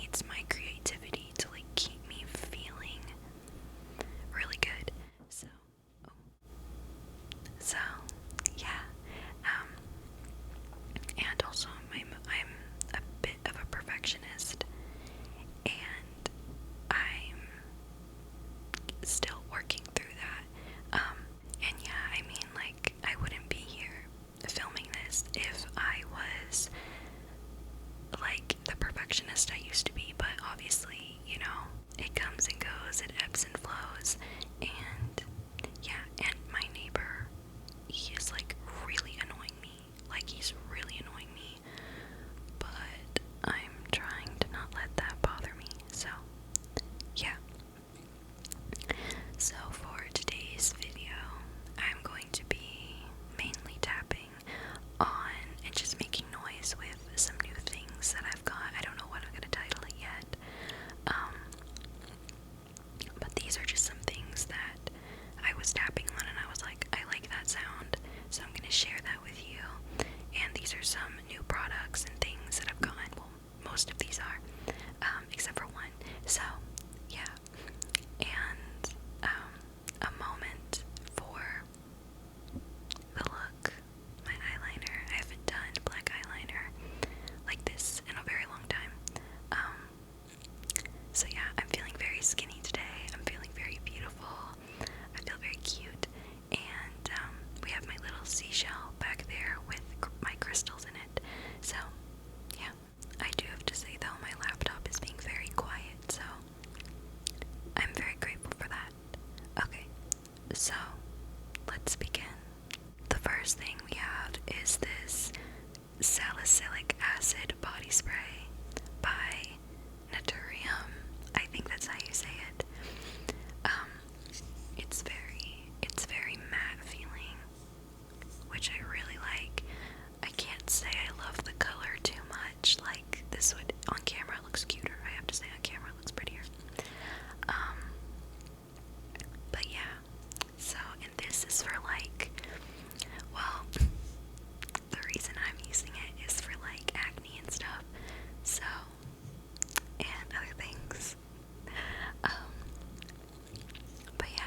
needs my creativity to like keep me feeling really good. So, oh. So yeah, um, and also I'm a bit of a perfectionist, and I'm still working through that. And yeah, I mean, like, I wouldn't be here filming this if I was like the perfectionist I used to be, but obviously, you know, it comes and goes, it ebbs and flows, and yeah, and my neighbor, he is like really annoying me, like he's really annoying me, but I'm trying to not let that bother me, so yeah. So for today's video, I'm going to be mainly tapping on and just making noise with some new things that I've got. I don't know what I'm going to title it yet. But these are just some things that I was tapping on and I was like, I like that sound, so I'm going to share that with you. And these are some new products and things that I've gotten. Well, most of these are, except for one. So, yeah. And, a moment for the look. My eyeliner. I haven't done black eyeliner like this in a very long time. So yeah, I'm feeling very skinny today. I'm feeling very beautiful. I feel very cute. And we have my little seashell back there with my crystals in it. So yeah, I do have to say though, my laptop is being very quiet, so I'm very grateful for that. Okay, so let's begin. The first thing we have is this salicylic acid body spray by Naturium. I think that's how you say it. It's very matte feeling, which I really like. I can't say I love the color too much. Like, this would, on camera it looks cuter. I have to say, on camera it looks prettier. But yeah, so, and this is for like, well, the reason I'm using it is for like acne and stuff, so, and other things. But yeah.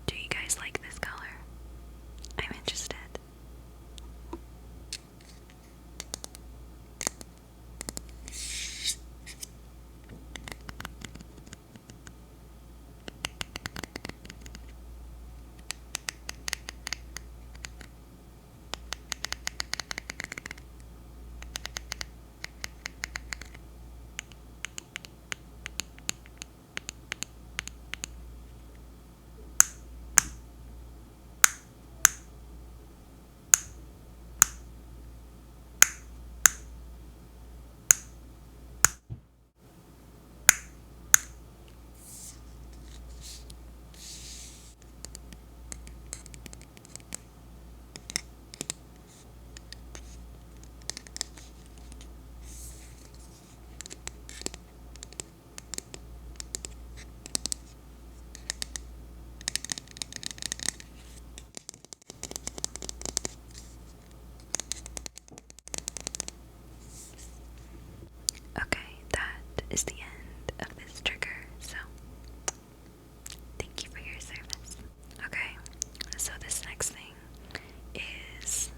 Do you guys like this color? I'm interested. Okay, that is the end of this trigger, so thank you for your service. Okay, so this next thing is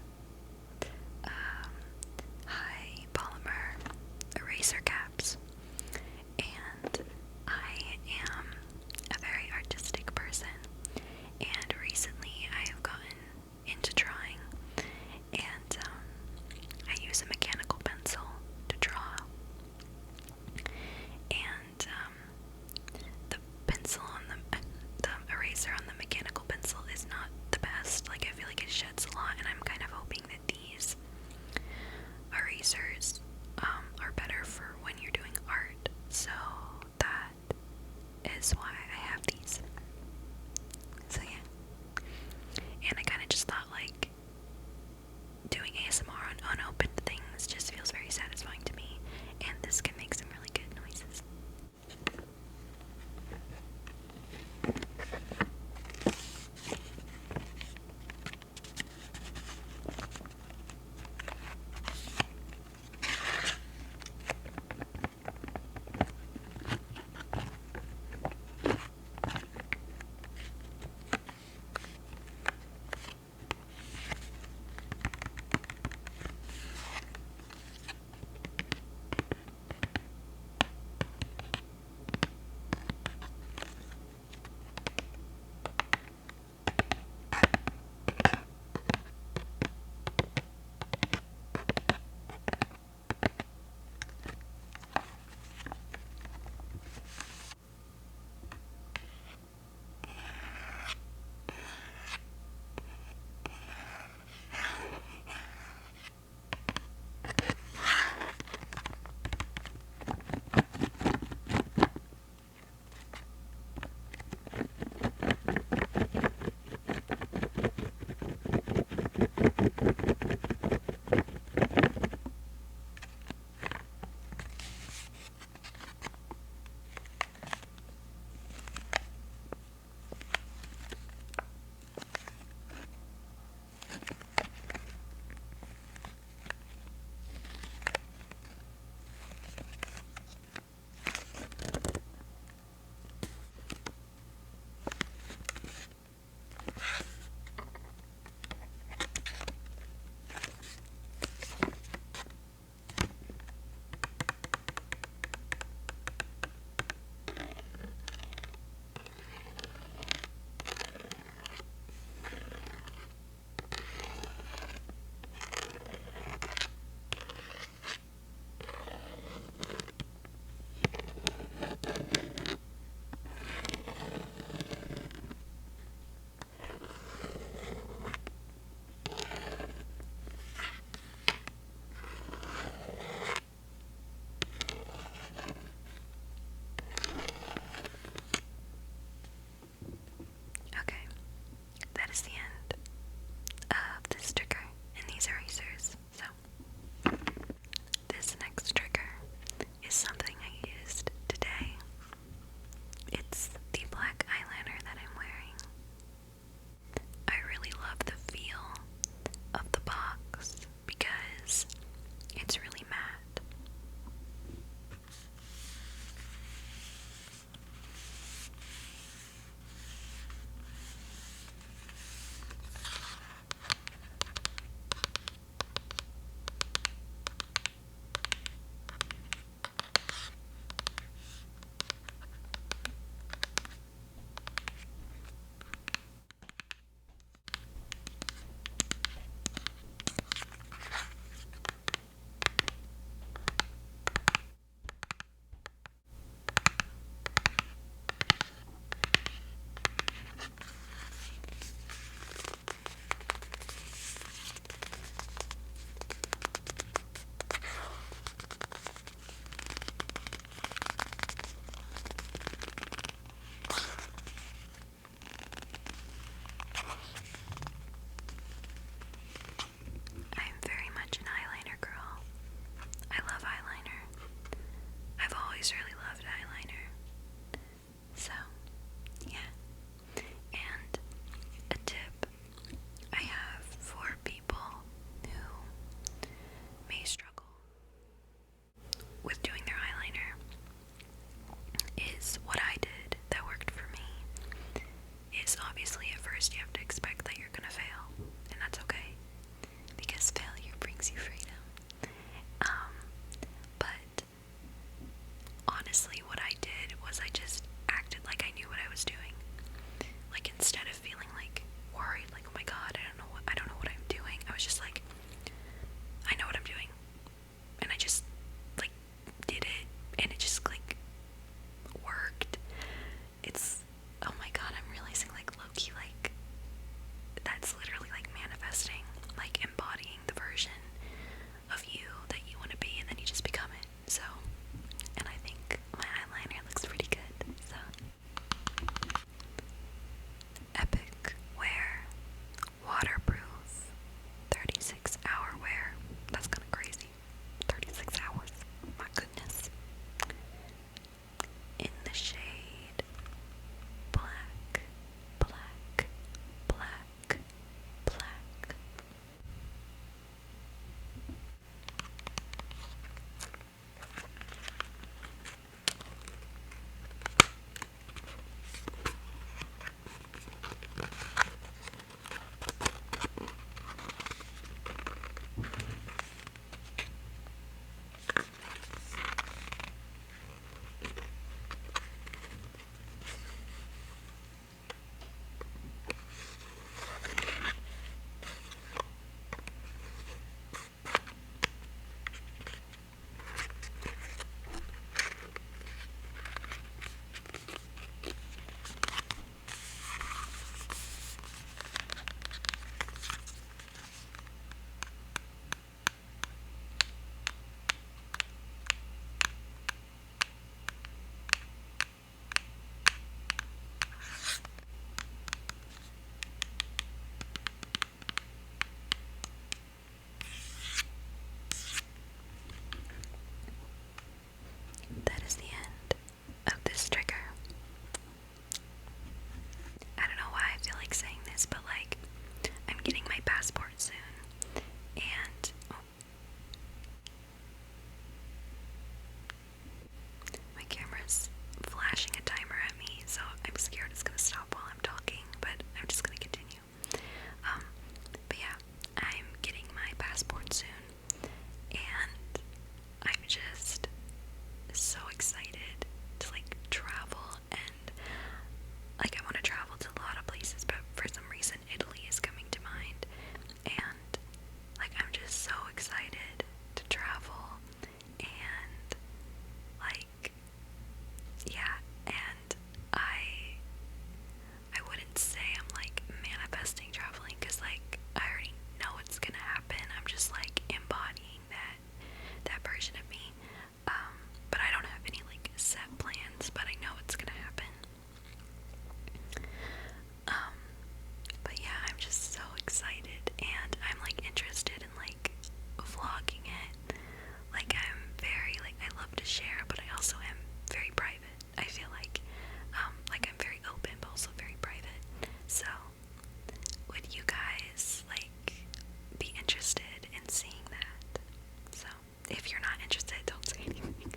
if you're not interested, don't say anything.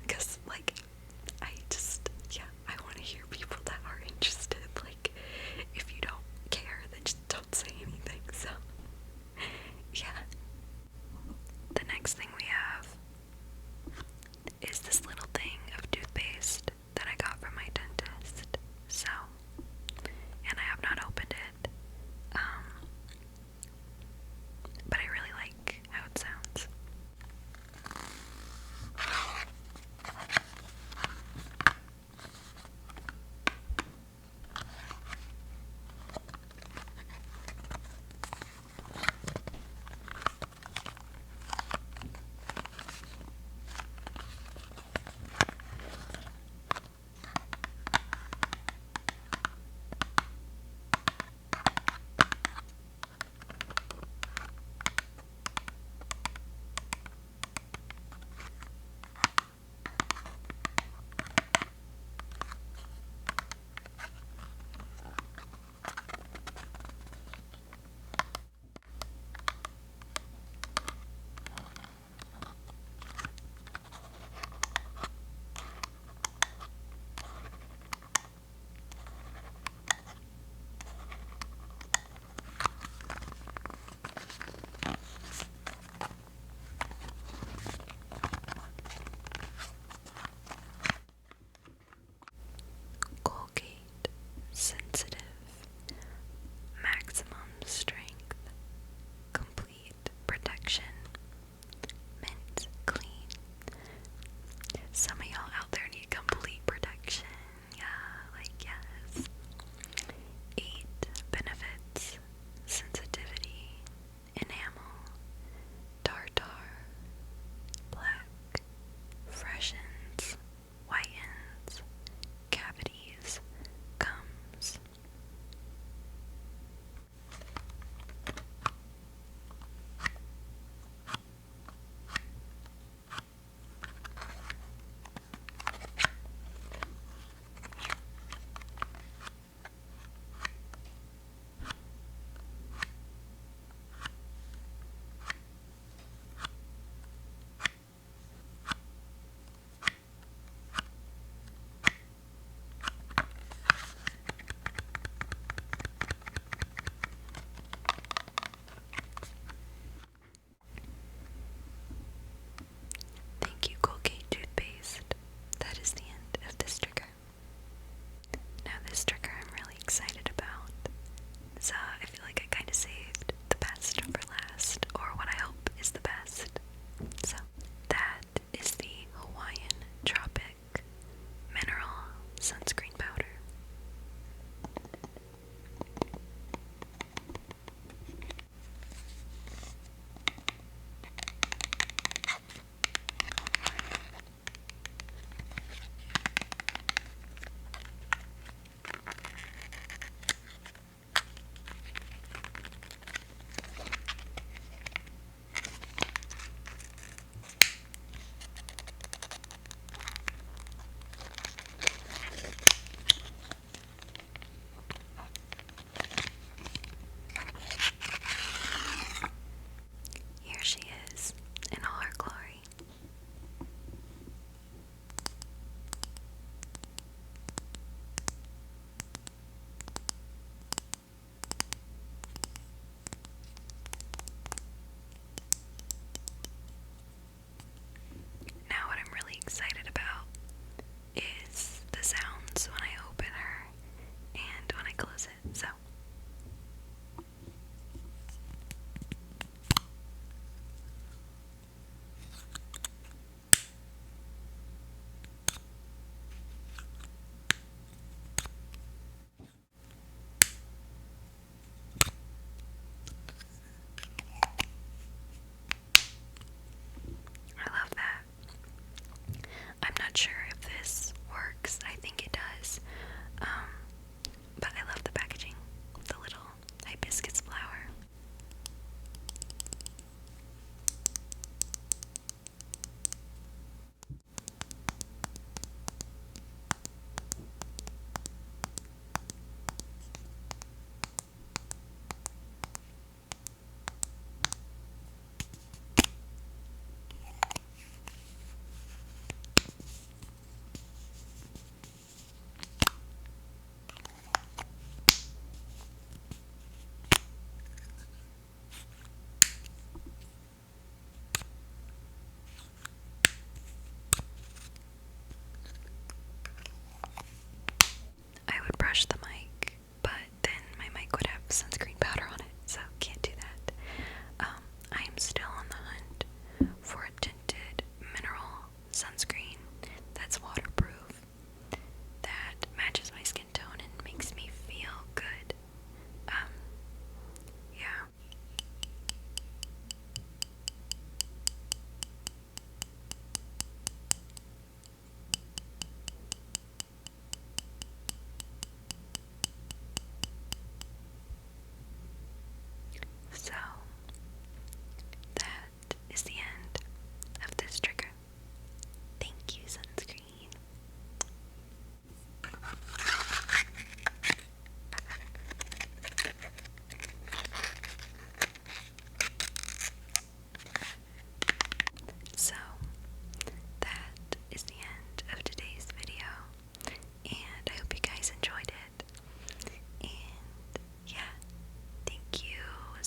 Because, like, yeah, I want to hear people that are interested. Like, if you don't care, then just don't say anything. So, yeah. The next thing we have is this little thing of toothpaste that I got from my dentist. So, and I have not opened it. But I really like how it sounds.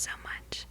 so much.